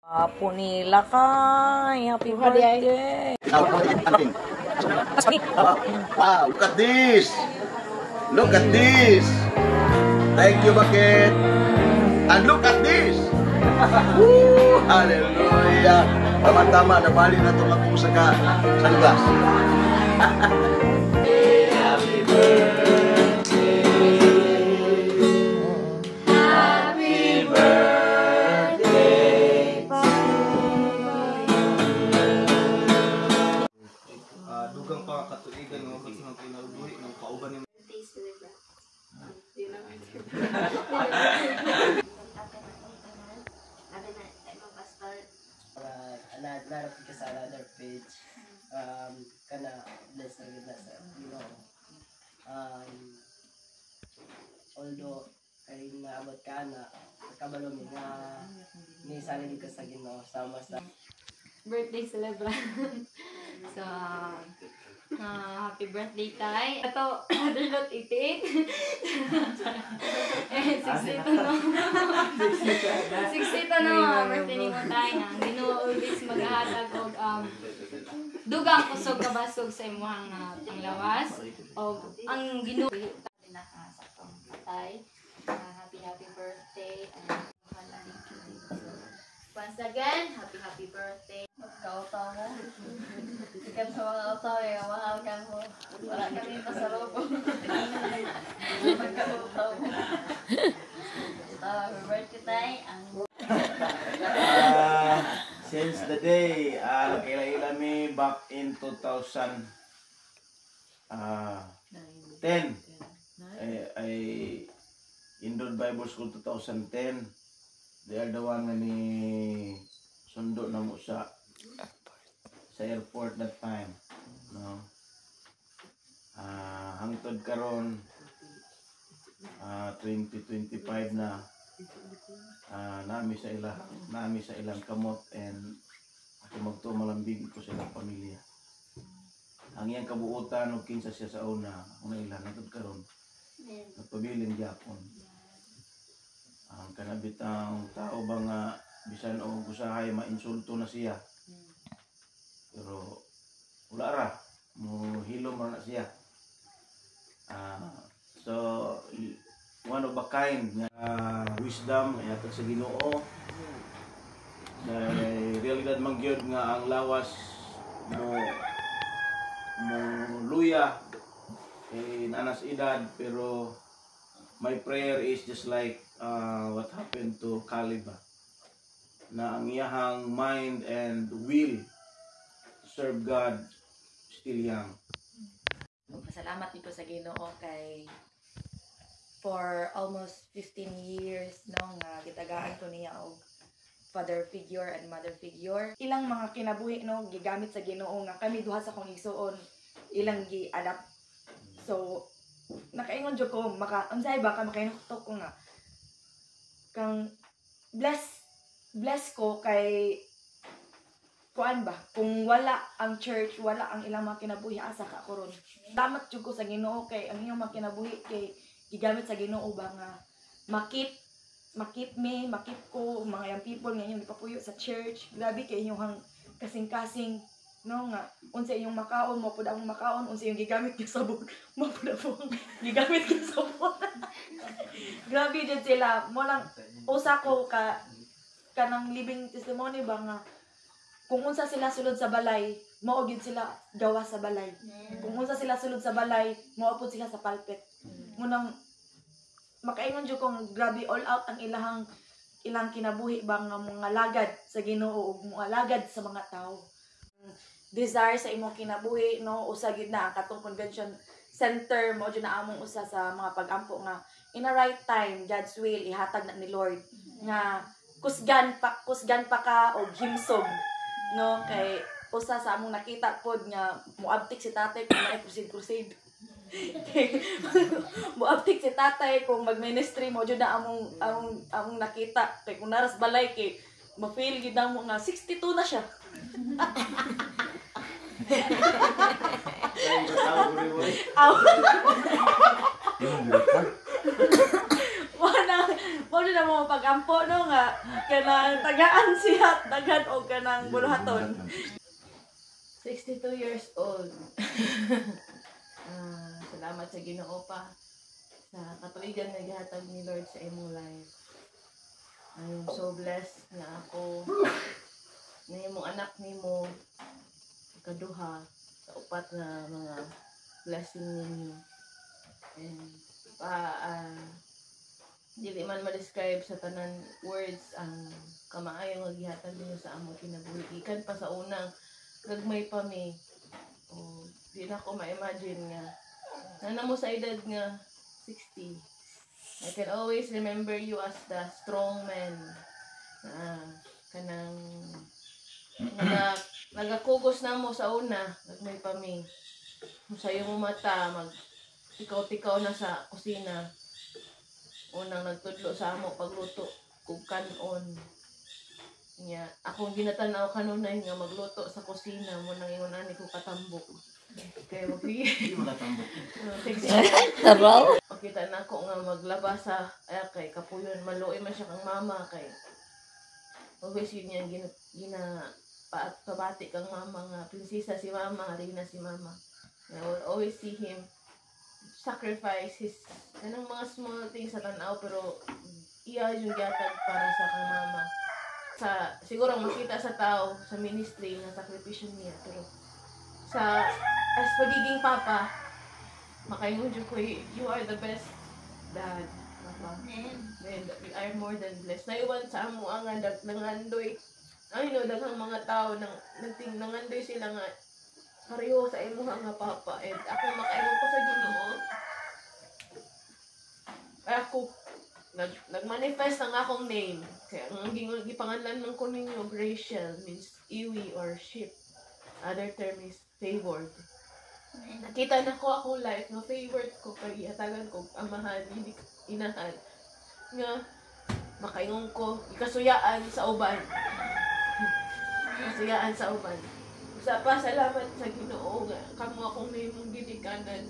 Apo nila kay. Happy birthday. Wow, look at this. Look at this. Thank you, Bakit. And look at this. Woo! Hallelujah. Tama-tama, nabali na itong akong sa glass. Happy birthday. Happy birthday. Dugang pa katuigan ng mga kasang pinalubuhi ng kauban ng narapit ka sa another page kana bless na gid na sa although ay naabot ka na kabalo mi nga ni salig ka sa Ginoo sama sa birthday celebration. So happy birthday tay. Ito other not 88. Eh 62 no. 62 no birthday ni mo tay nga Ginoo always maghatag og dugang kusog kabasog sa imong ang lawas og ang Ginoo na sa tay. Happy birthday and once again, happy birthday. Magkautaw mo. Sikat sa mga utaw eh, mahal ka mo. Wala kami pasalubong. Magkautaw mo. Happy birthday tayo. Since the day, nagkaila me back in 2010. I enrolled Bible School 2010. They are the one nga ni sundo na mo sa airport that time, no. Hangtod karon 2025 na nami sa ilang kamot and ako magtumalambig ko sa ilang pamilya. Ang iyang kabuutan og kinsa siya sa una, ang ilang hangtod karon nagpabiling gyapon. Ang kanabitang tao ba nga bisan o usahay mainsulto na siya, pero wala ra mo hilom ra na siya. So one of a kind nga wisdom yatag sa Ginoo na realidad man gyud nga ang lawas mo luya nanas edad, pero my prayer is just like what happened to Caleb, na ang iyahang mind and will to serve God still young. Pasalamat dito sa Ginoo kay for almost 15 years no nga gitagaan ko niya og father figure and mother figure. Ilang mga kinabuhi no gigamit sa Ginoo nga kami duha sa kong igsuon ilang gi-adapt. So nakaingon jud ko unsay ba ka makaingon ko nga kang bless ko kay kuan ba kung wala ang church, wala ang ilang mga kinabuhi asa ka karon. Salamat jud ko sa Ginoo kay ang inyong mga kinabuhi kay gigamit sa Ginoo ba nga makip ko mga young people nga inyong ipapuyo sa church. Grabe kay inyong kasing-kasing no nga unsa inyong makaon mo pud ang makaon unsa inyong gigamit gyud sabon mo pud ang gigamit gyud sabon. Grabe jud sila mo lang usa ko kanang living testimony ba nga kung unsa sila sulod sa balay mao gyud sila gawas sa balay. Kung unsa sila sulod sa balay mao pud sila sa pulpit. Munang makaingon jud kong grabe all out ang ilang kinabuhi ba nga mga lagad sa Ginoo ug mga lagad sa mga tao. Desire sa imong kinabuhi no usa gyud na ang katong convention center mo jud na among usa sa mga pag-ampo nga in a right time God's will ihatag na ni Lord nga kusgan pa ka og himsog no kay usa sa among nakita pod nga muabtik si tatay kung may crusade muabtik si tatay kung mag-ministry mo jud na among nakita kay kung naras balay kay ma-feel gid mo nga 62 na siya. mo din na mo pagampo no nga kanang tagaan siya daghan o kanang buluhaton. 62 years old. Salamat sa Ginoo pa sa katuigan na gihatag ni Lord sa imong life. I'm so blessed na ako na imong anak nimo kaduha sa upat na mga blessing ninyo. And dili man ma-describe sa tanan words ang kamaayo nga gihatag ninyo sa among kinabuhi. Ikan pa sa unang gagmay pa mi. O di na ko ma-imagine nga nana mo sa edad nga 60. I can always remember you as the strong man. Kanang nagakugos na mo sa una, gagmay pa mi. Sa iyong mata, tikaw-tikaw na sa kusina. Unang nagtudlo sa amo pagluto kung kanon. Nya, akong ginatanaw kanunay nga magluto sa kusina mo nang ingon ani ko katambok. Kaya Hindi mo natambok. Pakita na ako nga maglaba sa kay kapuyon maluoy man siya kang mama kay always yun yan pabati kang mama nga prinsesa si mama, reyna si mama. I will always see him sacrifice his kanang mga small things sa tanaw pero iya yung yatag para sa kang mama. Siguro makita sa tao sa ministry na sakripisyo niya pero as pagiging papa makaingon dyan ko you are the best dad papa and we are more than blessed naiwan sa amo ang nangandoy I know daghang mga tao nangandoy sila nga pareho sa imo nga papa and ako makaingon ko sa Ginoo ako nagmanifest ang akong name kaya ang gipangalan ng ko ninyo Gracial means iwi or ship other term is favored. Nakita na ko akong life nga favored ko kay ihatagan ko amahan hindi inahan nga makaingon ko ikasuyaan sa uban. Kasuyaan sa uban. Sa pasalamat sa Ginoo nga kamo akong nimong gidikanan.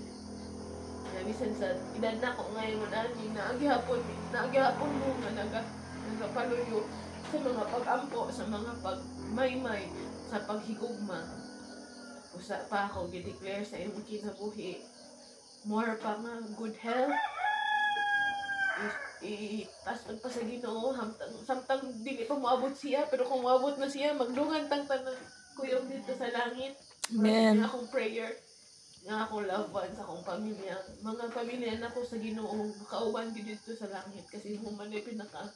Bisan sa edad na ko ngayon ani naagihapon mo nga nagapaluyo sa mga pag-ampo sa mga pagmaymay sa paghigugma. Usa pa ako gi-declare sa imong kinabuhi more pa nga good health tasod pa sa Ginoo samtang dili pa moabot siya pero kung moabot na siya magdungan tang tanan kuyog dito sa langit. Amen. Akong prayer nga akong loved ones akong pamilya mga pamilya na ko sa Ginoo makauban dito sa langit kasi mo man ay pinaka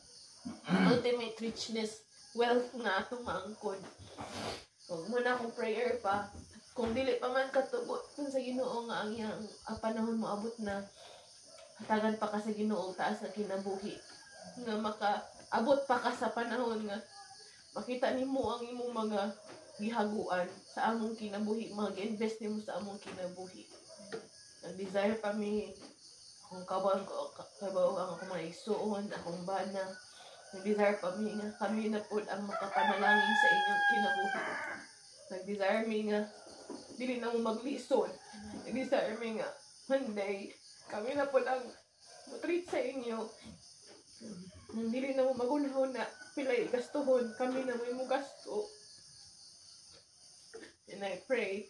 ultimate richness wealth nga atong maangkon. Kung muna akong prayer pa kung dili pa man katubot kung sa Ginoo nga ang iyang panahon mo abot na hatagan pa ka sa Ginoo taas sa kinabuhi nga makaabot pa ka sa panahon nga makita nimo ang imong mga gihaguan sa among kinabuhi mag-invest nimo sa among kinabuhi. Nag-desire pa mi kung kabaw ang akong mga igsuon akong bana nag-desire pa mi nga kami na pod ang makapanalangin sa inyong kinabuhi. Nag-desire mi nga dili na mo maglisod. Nag-desire mi nga one day kami na po lang matreat sa inyo. Nang dili na mo magunahon na pilay gastuhon kami na mo gasto. And I pray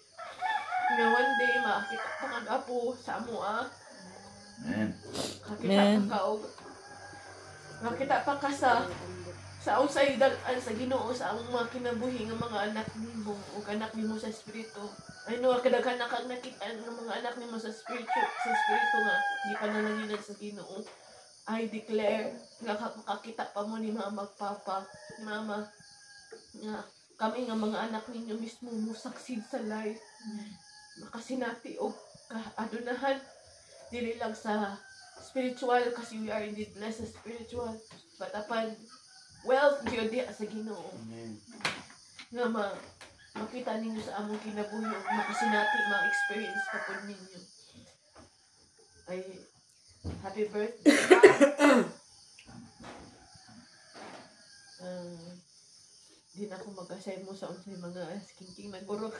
na one day makita pa kag-apo sa amoa. Amen. Makita pa ka sa usay dalan sa Ginoo sa among mga kinabuhi nga mga anak nimo o anak nimo sa espiritu. I know kadaghan na kang nakita ng mga anak nimo sa espiritu nga di pa nananginan sa Ginoo. I declare nga makakita pa mo ni mama papa mama nga kami nga mga anak ninyo mismo mo succeed sa life. Makasinati o kaadunahan dili lang sa spiritual kasi we are indeed blessed sa spiritual but upon wealth gyud sa Ginoo. Amen. Nga makita ninyo sa among kinabuhi ug makasinati ma-experience pa pud ninyo. Ay happy birthday. Di na ako mag-asay mo sa unsay mga skinking nagburok.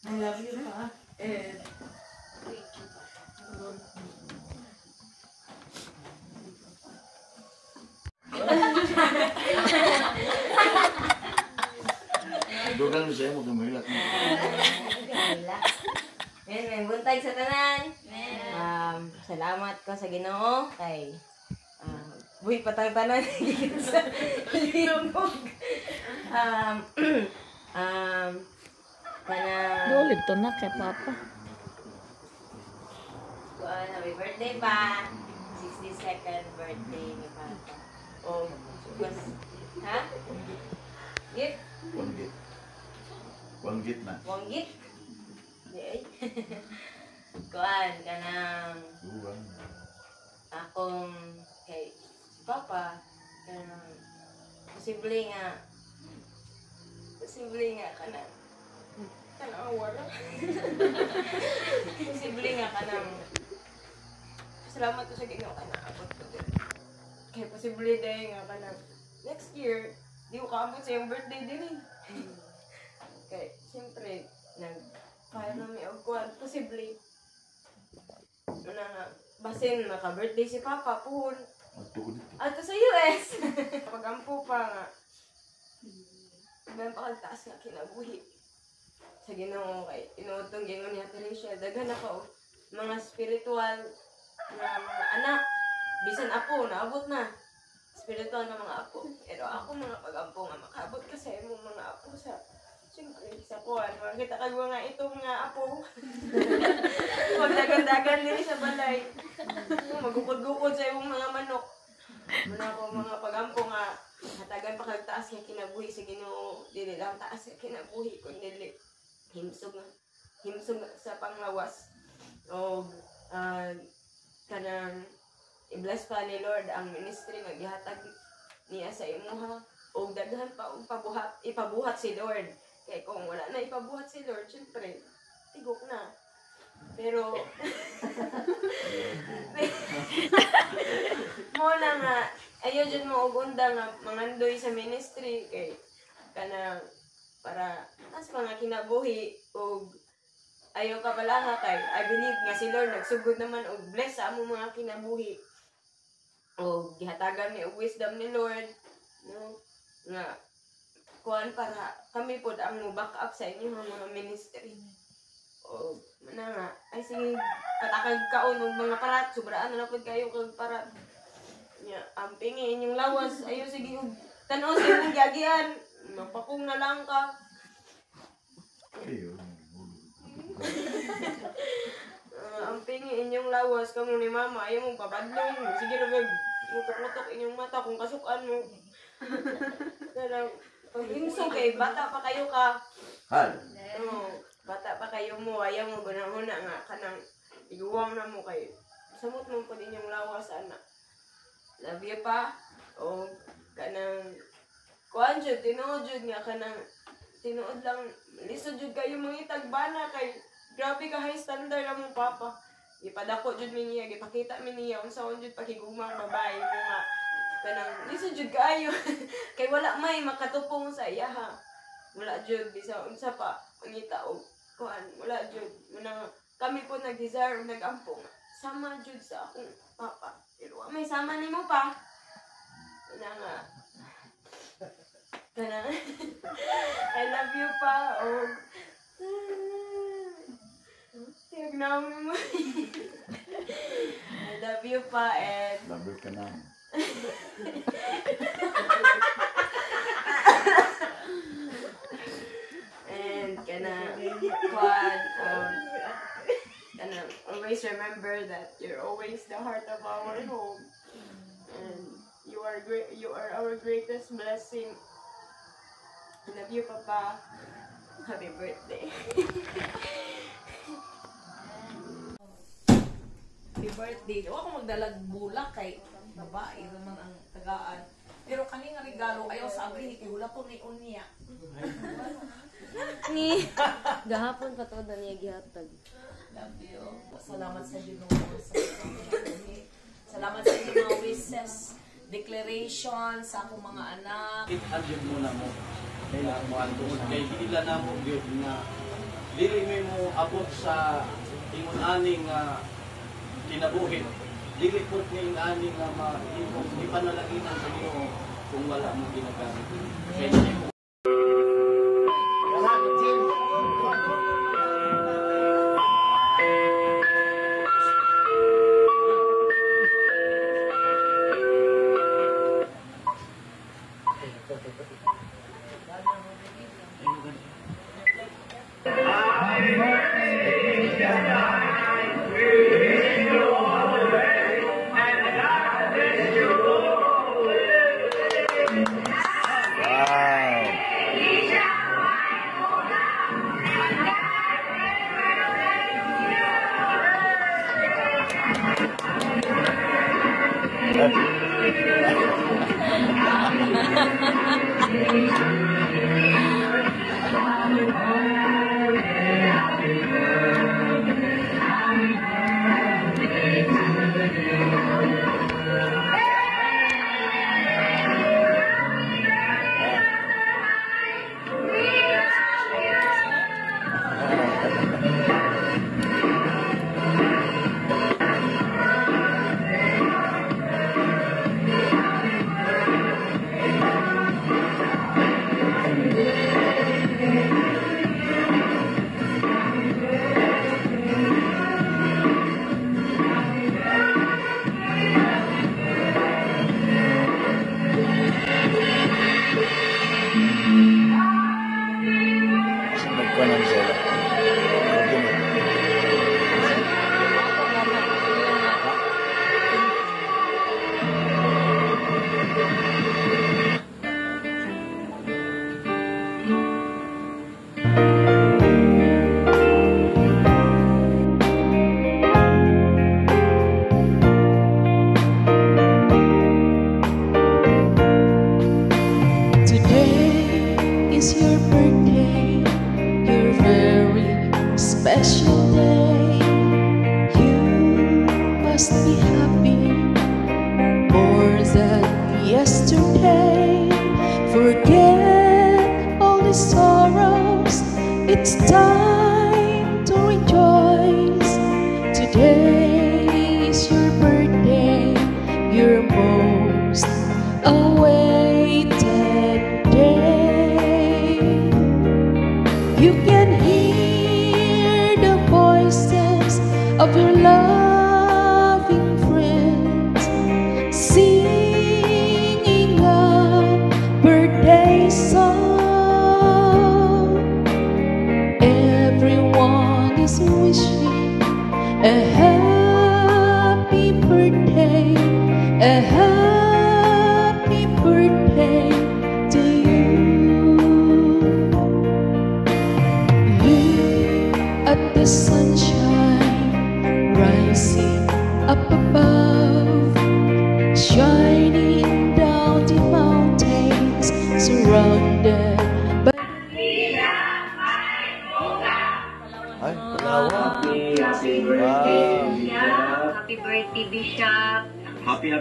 I love you pa. And Dugang siya mo kamahilat mo. Wala. Yan, may buntag sa tanan. Salamat ko sa Ginoo kay buhi patang tanan sa limbog. Kana Dulid to na kay Papa. happy birthday pa. 62nd birthday ni Papa. Oh, ha? Gift? Wanggit na. Wanggit? Di. Kuan kanang akong kay Papa kanang posible nga kanang wala. Posible nga kanang salamat ko sa Ginoo kanang abot ko din. Kay posible day nga kanang next year di ko kaabot sa iyong birthday din eh. Kay siyempre kaya namin og kuan posible una nga basin maka-birthday si Papa puhon ato sa US. Pagampo pa nga may pakagtaas nga kinabuhi sa Ginoo kay inuotong gingon niya Teresa daghan ako mga spiritual nga mga anak bisan apo naabot na spiritual na mga apo pero ako mga pagampo nga makaabot ka sa imong mga apo sa siyempre sa kuwan makita kag nga itong nga apo magdagan-dagan din sa balay magukod-gukod sa imong mga manok muna ko mga pagampo nga hatagan pa kag taas nga kinabuhi sa Ginoo dili lang taas nga kinabuhi kun dili himsog sa panglawas o kanang i-bless pa ni Lord ang ministry nga gihatag niya sa imuha o daghan pa og ipabuhat si Lord kay kung wala na ipabuhat si Lord syempre tigok na pero mo na nga ayaw dyan mo og unda nga mangandoy sa ministry kay kanang para as pa nga kinabuhi og ayaw ka pala nga kay I believe nga si Lord nagsugod naman og bless sa among mga kinabuhi og gihatagan ni og wisdom ni Lord no nga kuan para kami pod ang mo-back up sa inyo mga ministry o mana nga ay sige patakag kaon og mga parat sobraan na pod kayo kag parat nya ang pingi inyong lawas ayo sige og tan-o sa imong giagian mapakong na lang ka ang pingi inyong lawas kamo ni mama ayaw mong papadlong sige ra gag mutok-mutok inyong mata kung kasukan mo pero pag himsog kay bata pa kayo ka Hal. Bata pa kayo mo ayaw mo gunahuna nga kanang iguwang na mo kay samot mo pa din yung lawas anak love you pa o kanang kuan jud tinuod jud nga kanang tinuod lang lisod jud kayo mga itagbana kay grabe ka high standard ang mong papa ipadako jud mi niya gipakita mi niya unsaon jud pakigugmang babae mo nga kanang lisod jud kayo kay wala may makatupong sa iya ha wala jud bisa unsa pa mangita og kuan wala jud muna kami po nag-desire og nag-ampong sama jud sa akong papa pero may sama nimo pa na nga kanang I love you pa og tignaw mo I love you pa and Labi ka na. and kuan always remember that you're always the heart of our home and you are great. You are our greatest blessing. I love you, Papa. Happy birthday. Happy birthday. Huwag ako magdalag bulak kay babae naman ang tagaan. Pero kaning nga regalo ayaw sa abri ni wala po ni unya. Ni gahapon pa to niya gihatag. Love you. Salamat sa Ginoo sa salamat sa mga wishes, declaration sa akong mga anak. Adyon muna mo. Kaya mo andun kay ila na mo gyud nga dili mi mo abot sa ingon aning kinabuhi dili po ni ani nga ipanalaginan sa Ginoo kung wala mo ginagamit. Kaya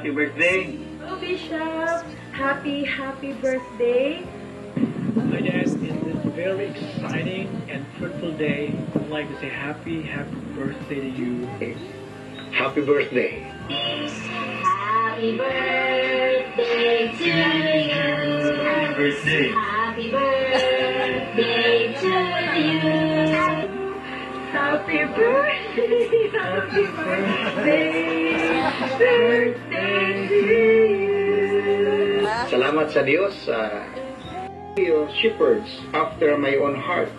Happy birthday! Oh, Bishop! Happy birthday! I guess in this very exciting and fruitful day, I'd like to say happy birthday to you. Happy birthday! Happy birthday to you! Happy birthday! Happy birthday to you! Happy birthday! Happy birthday to you! Salamat sa Diyos your shepherds after my own heart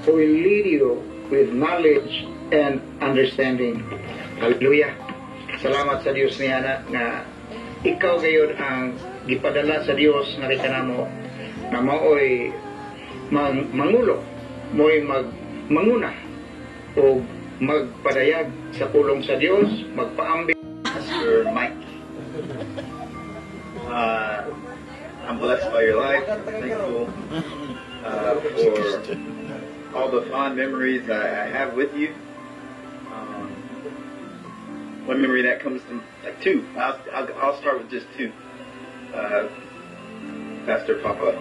who will lead you with knowledge and understanding. Hallelujah! Salamat sa Diyos niya nga ikaw gayon ang gipadala sa Diyos nga kanamo na maoy mangulo mo'y manguna o magpadayag sa pulong sa Diyos, magpaambing. Pastor Mike, I'm blessed by your life. Thankful for all the fond memories I have with you. One memory that comes to like two. I'll start with just two. Pastor Papa,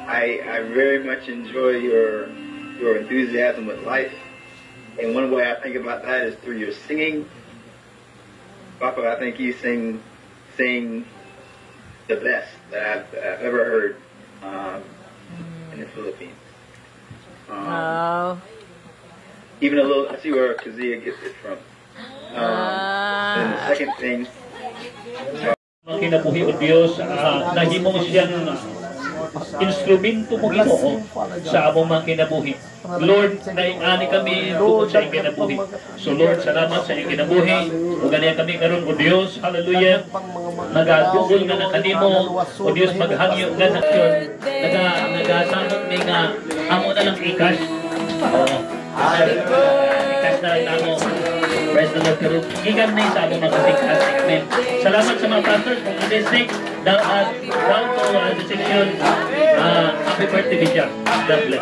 I very much enjoy your enthusiasm with life. And one way I think about that is through your singing. Papa, I think you sing the best that I've ever heard in the Philippines. Even a little, I see where Kazia gets it from. And the second thing, kinabuhi o Diyos, nahimo siyang instrumento mo Ginoo sa among mga kinabuhi. Lord, naiani kami tungkol sa iyong kinabuhi. So Lord, salamat sa iyong kinabuhi. O ganyan kami karon o Diyos, hallelujah. Nagadugol nga na kanimo, o Diyos, maghangyo nga na yun. Nagasamot may nga, amo na lang ikas. Ikas na lang amo. Praise the Lord, pero gigan na sa among mga tikas. Amen. Salamat sa mga pastors kung i-district down to the section. Happy birthday, Bishop. God bless.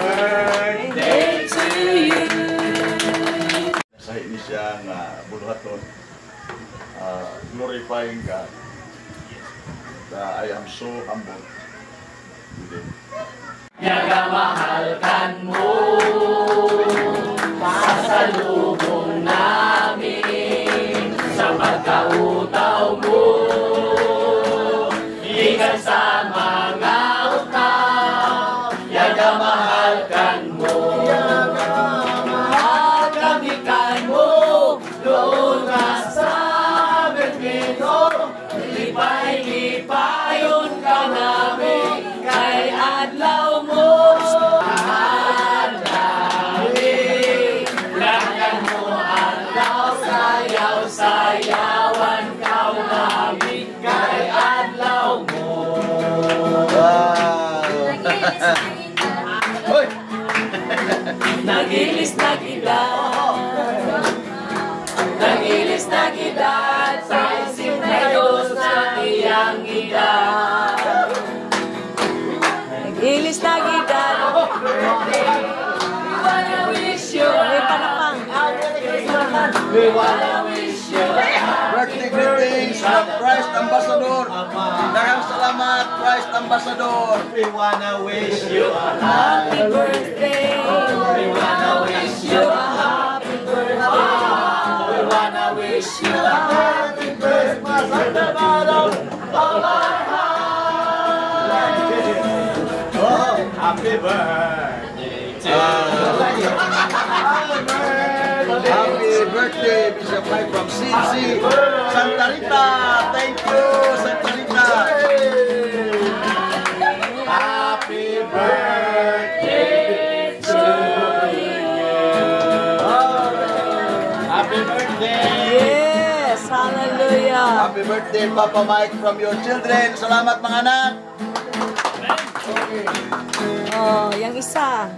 Sa ini siyang buluhaton, glorifying God. I am so humble today. Nagamahalkan mo, pasalubong namin sa pagkautaw mo. Ikan sa mga utaw, nagamahalkan mo. Magamikan mo, doon ka sa Bermino. Lipay-lipayon ka namin, kay adlaw mo. Sayawan ka namin, kay adlaw mo. Nagilis na gidad, nagilis na gidad, sa isip na Diyos na iyang gidad. Nagilis na gidad, we wanna wish you we wanna wish you Birthday greetings from Christ Ambassador. Daghang salamat, Christ Ambassador. We wanna wish you a happy birthday. We wanna wish you a happy birthday. We wanna wish you a happy Christmas at the bottom of our heart. Oh, happy birthday to you. Happy birthday, Bishop Mike from Cincy, Santa Rita. Thank you, Santa Rita. Happy birthday to you. Happy birthday. Yes, hallelujah. Happy birthday, Papa Mike from your children. Salamat mga anak. Oh, yang isa.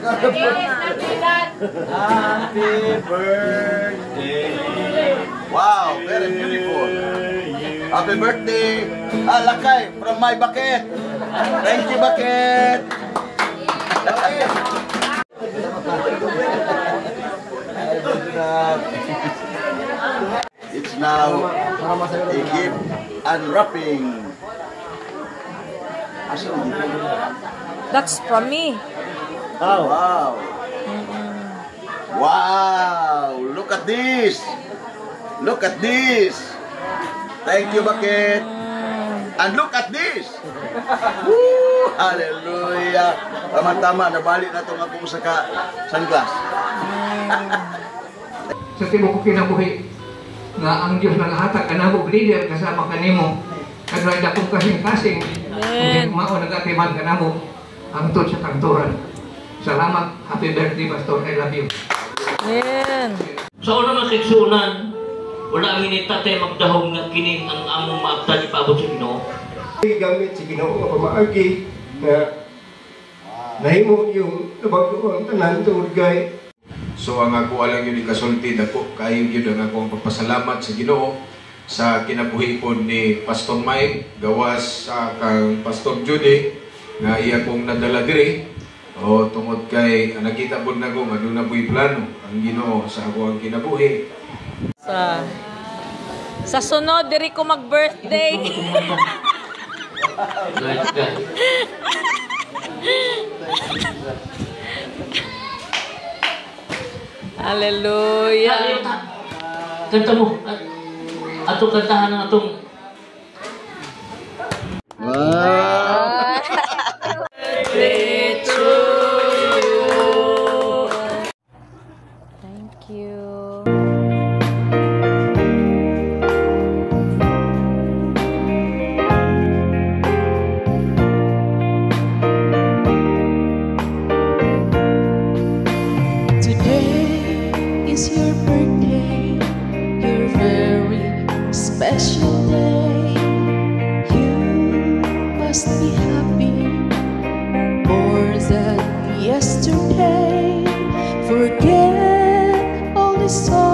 Happy birthday. Wow, very beautiful. Happy birthday, Lakay from my bucket. Thank you, bucket. It's now a gift unwrapping. That's from me. Oh, wow. Wow, look at this. Look at this. Thank you, bucket. And look at this. Woo! Hallelujah. Tama-tama, nabalik na itong akong saka sunglass. Sa tibuok kinabuhi nga ang Diyos naghatag kanamo leader kasama kanimo kadlay dakong kasing-kasing mao nagatiman kanamo hangtod sa tangturan. Salamat. Happy birthday, Pastor. I love you. Amen. Sa una nga seksunan, wala ang initatay magdahong nga kini ang among maabtan ipaabot sa Ginoo. Gamit si Ginoo nga pamaagi na nahimo yung bago ang tanan tungod gay. So ang ako alang yun ikasulti dako kayo yun ang akong pagpasalamat sa Ginoo sa kinabuhi po ni Pastor Mike gawas sa kang Pastor Judy nga iya kong nadala diri o tungod kay nakita po na ko nga doon na po'y plano ang Ginoo sa ako ang kinabuhi. Sa sunod diri ko mag-birthday. Hallelujah. Kanta mo. Atong kantahan ng atong Birthday to you. Thank you. Today is your birthday, your very special day. You must be happy more than yesterday. Forget all the sorrow